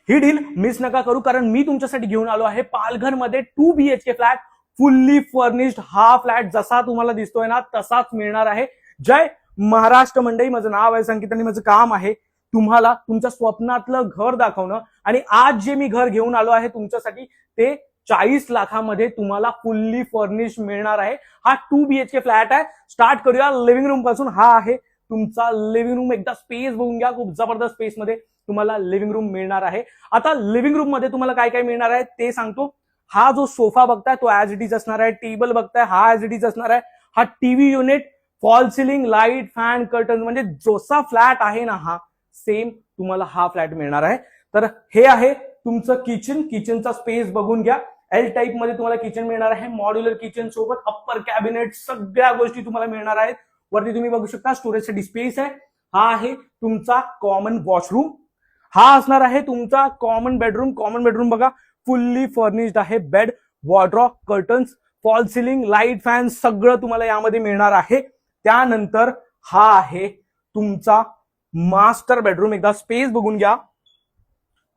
ही deal miss नका करू, कारण मी तुमच्यासाठी घेऊन आलो आहे पालघरमध्ये 2 BHK फ्लॅट, फुल्ली फर्निश्ड. हा फ्लॅट जसा तुम्हाला दिसतोय ना तसाच मिळणार आहे. जय महाराष्ट्र मंडळी, माझं नाव आहे संकेत आणि माझं काम आहे तुम्हाला तुमच्या स्वप्नातलं घर दाखवणं. आणि आज जे मी घर घेऊन आलो आहे तुमच्यासाठी ते 40 लाखामध्ये तुम्हाला फुल्ली फर्निश मिळणार आहे. हा 2 BHK फ्लॅट आहे. स्टार्ट करूया लिव्हिंग रूम पासून. हा आहे तुमचा लिव्हिंग रूम. एकदा स्पेस बघून घ्या, खूप जबरदस्त स्पेस मध्ये तुम्हाला लिव्हिंग रूम मिळणार आहे. आता लिव्हिंग रूम मध्ये तुम्हाला काय काय मिळणार आहे ते सांगतो. हा जो सोफा बघताय तो ऍज इट इज असणार आहे. टेबल बघताय हा ऍज इट इज असणार आहे. हा TV unit, fall ceiling, light, fan, curtain, म्हणजे जसा फ्लॅट आहे ना हा सेम तुम्हाला हा फ्लॅट मिळणार आहे. तर हे आहे तुमचं किचन. किचनचा स्पेस बघून घ्या. एल टाईप मध्ये तुम्हाला किचन मिळणार आहे. मॉड्युलर किचन सोबत अप्पर कॅबिनेट, सगळ्या गोष्टी तुम्हाला मिळणार आहेत. वरती तुम्ही बघू शकता स्टोरेजसाठी स्पेस आहे. हा आहे तुमचा कॉमन वॉशरूम. हा असणार आहे तुमचा कॉमन बेडरूम. कॉमन बेडरूम बघा फुल्ली फर्निश्ड आहे. Bed, wardrobe, curtains, fall ceiling, light, fan सगळं तुम्हाला यामध्ये मिळणार आहे. त्यानंतर हा आहे तुमचा मास्टर बेडरूम. एकदा स्पेस बघून घ्या,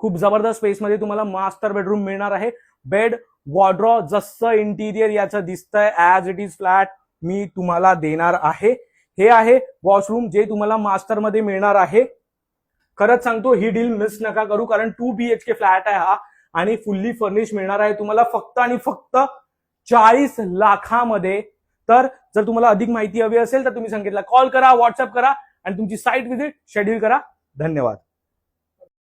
खूप जबरदस्त स्पेस मध्ये तुम्हाला मास्टर बेडरूम मिळणार आहे. बेड, वॉर्डरोब, जसं इंटिरियर याचं दिसतंय ऍज इट इज फ्लॅट मी तुम्हाला देणार आहे. हे आहे वॉशरूम जे तुम्हाला मास्टर मध्ये मिळणार आहे. खरंच सांगतो ही डील मिस नका करू, कारण 2 BHK फ्लॅट आहे हा आणि फुल्ली फर्निश मिळणार आहे तुम्हाला फक्त आणि फक्त 40 लाखामध्ये. तर जर तुम्हाला अधिक माहिती हवी असेल तर तुम्ही संकेतला कॉल करा, व्हॉट्सअप करा आणि तुमची साईट व्हिजिट शेड्यूल करा. धन्यवाद.